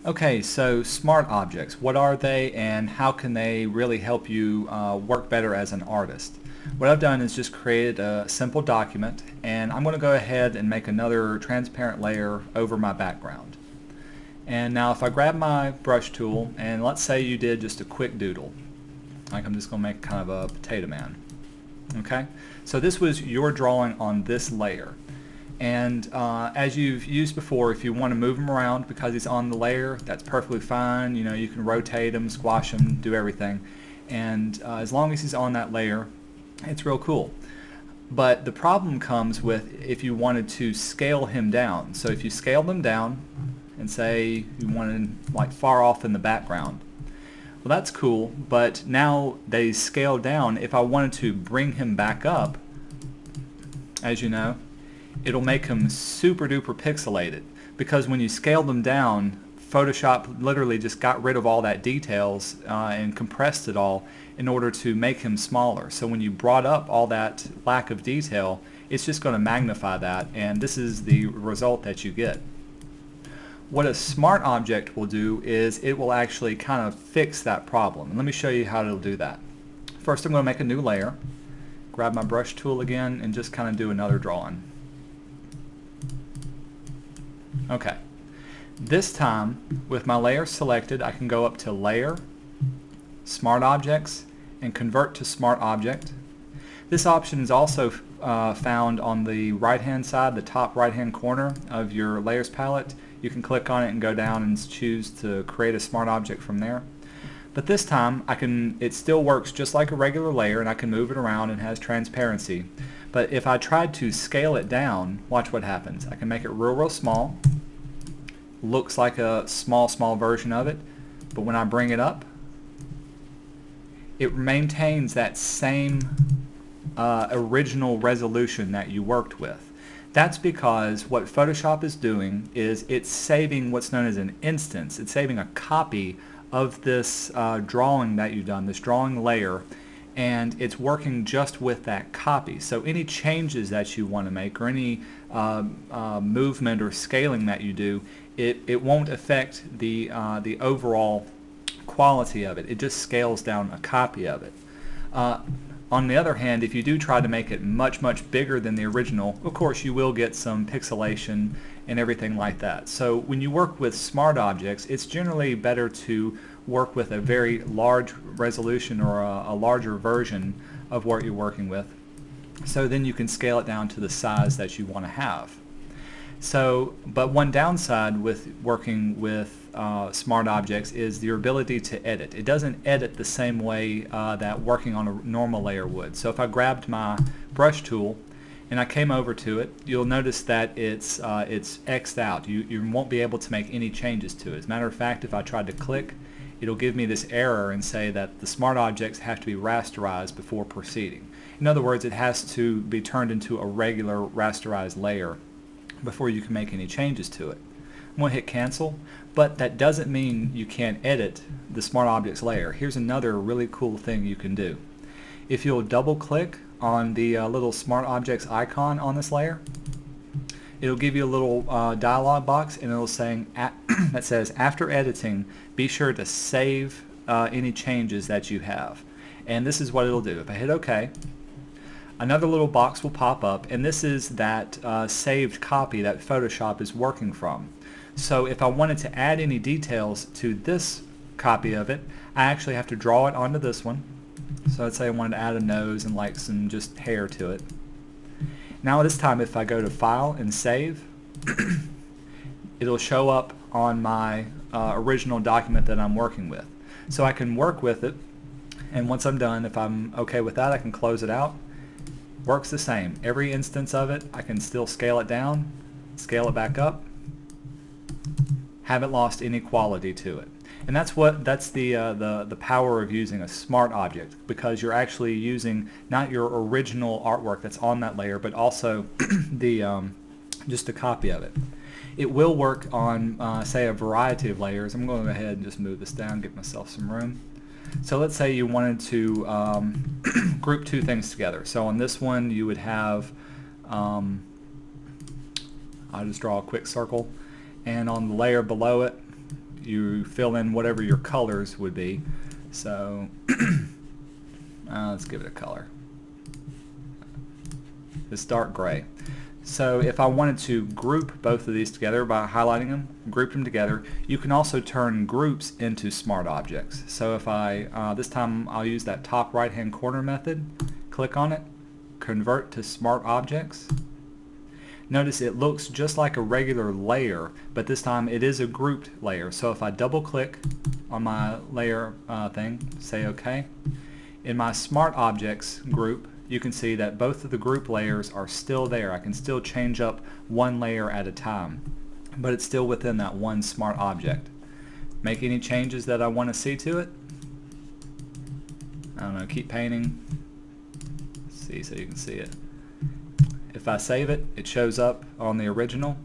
Okay, so smart objects, what are they and how can they really help you work better as an artist? What I've done is just created a simple document, and I'm going to go ahead and make another transparent layer over my background. And now if I grab my brush tool, and let's say you did just a quick doodle, like I'm just going to make kind of a potato man. Okay, so this was your drawing on this layer. And as you've used before, if you want to move him around because he's on the layer, that's perfectly fine. You know, you can rotate him, squash him, do everything. And as long as he's on that layer, it's real cool. But the problem comes with if you wanted to scale him down. So if you scale them down and say you wanted like far off in the background, well, that's cool, but now they scale down. If I wanted to bring him back up, as you know, it'll make them super duper pixelated, because when you scale them down, Photoshop literally just got rid of all that details and compressed it all in order to make him smaller. So when you brought up all that lack of detail, it's just going to magnify that, and this is the result that you get. What a smart object will do is it will actually kind of fix that problem. And let me show you how it'll do that. First, I'm going to make a new layer, grab my brush tool again, and just kind of do another drawing. Okay, this time with my layer selected, I can go up to Layer, Smart Objects, and Convert to Smart Object. This option is also found on the right hand side, the top right hand corner of your layers palette. You can click on it and go down and choose to create a smart object from there. But this time it still works just like a regular layer, and I can move it around and has transparency. But if I tried to scale it down, watch what happens. I can make it real small. Looks like a small version of it, but when I bring it up, it maintains that same original resolution that you worked with. That's because what Photoshop is doing is it's saving what's known as an instance. It's saving a copy of this drawing that you've done, this drawing layer, and it's working just with that copy. So any changes that you want to make or any movement or scaling that you do, it won't affect the overall quality of it. It just scales down a copy of it. On the other hand, if you do try to make it much bigger than the original, of course you will get some pixelation and everything like that. So when you work with smart objects, it's generally better to work with a very large resolution or a larger version of what you're working with, so then you can scale it down to the size that you want to have. So, but one downside with working with smart objects is your ability to edit. It doesn't edit the same way that working on a normal layer would. So if I grabbed my brush tool and I came over to it, you'll notice that it's X'd out. You won't be able to make any changes to it. As a matter of fact, if I tried to click, it'll give me this error and say that the smart objects have to be rasterized before proceeding. In other words, it has to be turned into a regular rasterized layer before you can make any changes to it. I'm going to hit cancel, but that doesn't mean you can't edit the smart objects layer. Here's another really cool thing you can do. If you'll double click on the little smart objects icon on this layer, it'll give you a little dialog box, and it'll saying that says after editing, be sure to save any changes that you have. And this is what it'll do. If I hit OK, another little box will pop up, and this is that saved copy that Photoshop is working from. So if I wanted to add any details to this copy of it, I actually have to draw it onto this one. So let's say I wanted to add a nose and like some just hair to it. Now this time if I go to File and Save, it'll show up on my original document that I'm working with. So I can work with it, and once I'm done, if I'm okay with that, I can close it out. Works the same. Every instance of it, I can still scale it down, scale it back up. Haven't lost any quality to it. And that's the power of using a smart object, because you're actually using not your original artwork that's on that layer, but also just a copy of it. It will work on say a variety of layers. I'm going to go ahead and just move this down, give myself some room. So let's say you wanted to group two things together. So on this one you would have, I'll just draw a quick circle, and on the layer below it you fill in whatever your colors would be. So let's give it a color. This dark gray. So if I wanted to group both of these together by highlighting them, group them together, you can also turn groups into smart objects. So if I, this time I'll use that top right hand corner method, click on it, convert to smart objects. Notice it looks just like a regular layer, but this time it is a grouped layer. So if I double click on my layer thing, say OK, in my smart objects group, you can see that both of the group layers are still there. I can still change up one layer at a time, but it's still within that one smart object. Make any changes that I want to see to it. I don't know, keep painting. Let's see so you can see it. If I save it, it shows up on the original.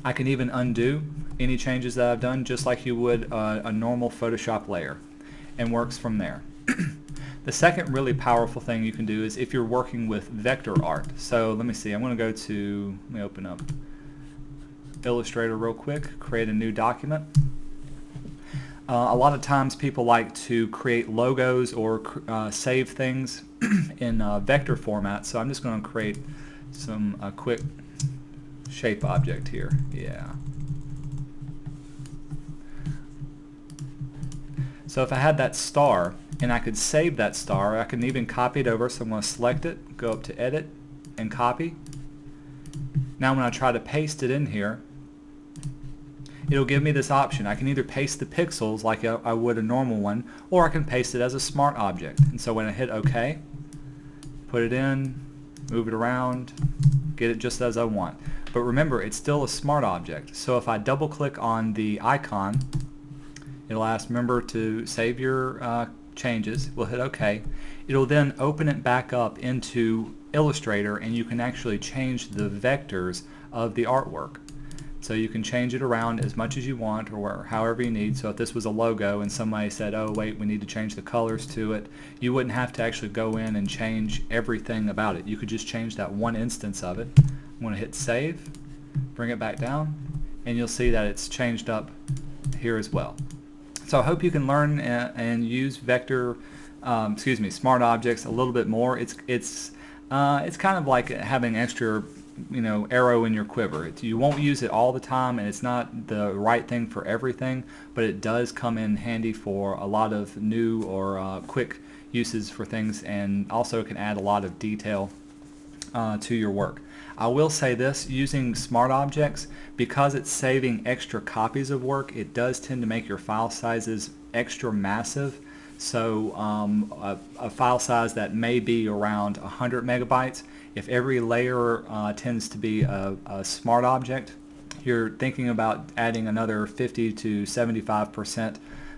I can even undo any changes that I've done just like you would a normal Photoshop layer, and works from there. The second really powerful thing you can do is if you're working with vector art. So let me see, I'm going to go to, let me open up Illustrator real quick, create a new document. A lot of times people like to create logos or save things in vector format, so I'm just going to create a quick shape object here. Yeah. So if I had that star and I could save that star, I can even copy it over. So I'm going to select it, go up to Edit, and copy. Now when I try to paste it in here, it'll give me this option. I can either paste the pixels like I would a normal one, or I can paste it as a smart object. And so when I hit OK, put it in, move it around, get it just as I want. But remember, it's still a smart object. So if I double click on the icon, it'll ask, remember to save your changes. We'll hit OK. It'll then open it back up into Illustrator, and you can actually change the vectors of the artwork. So you can change it around as much as you want, or however you need. So if this was a logo and somebody said, oh wait, we need to change the colors to it, you wouldn't have to actually go in and change everything about it. You could just change that one instance of it. I'm going to hit save, bring it back down, and you'll see that it's changed up here as well. So I hope you can learn and use vector, smart objects a little bit more. It's kind of like having extra, arrow in your quiver. You won't use it all the time, and it's not the right thing for everything, but it does come in handy for a lot of new or quick uses for things, and also can add a lot of detail to your work. I will say this, using smart objects, because it's saving extra copies of work, it does tend to make your file sizes extra massive. So a file size that may be around 100 megabytes, if every layer tends to be a smart object, you're thinking about adding another 50 to 75%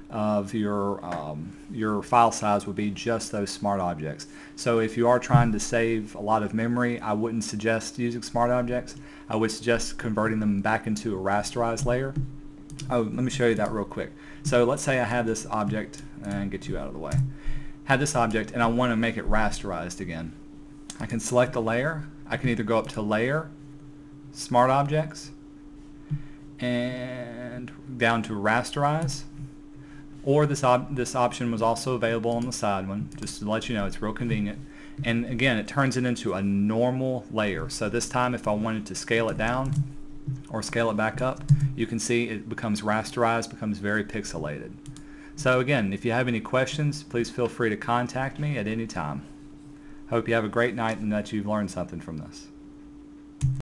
of your file size would be just those smart objects. So if you are trying to save a lot of memory, I wouldn't suggest using smart objects. I would suggest converting them back into a rasterized layer. Oh, let me show you that real quick. So let's say I have this object, and get you out of the way. Have this object and I want to make it rasterized again. I can select the layer. I can either go up to Layer, Smart Objects, and down to Rasterize. Or this option was also available on the side one, just to let you know it's real convenient. And again, it turns it into a normal layer. So this time if I wanted to scale it down or scale it back up, you can see it becomes rasterized, becomes very pixelated. So again, if you have any questions, please feel free to contact me at any time. Hope you have a great night and that you've learned something from this.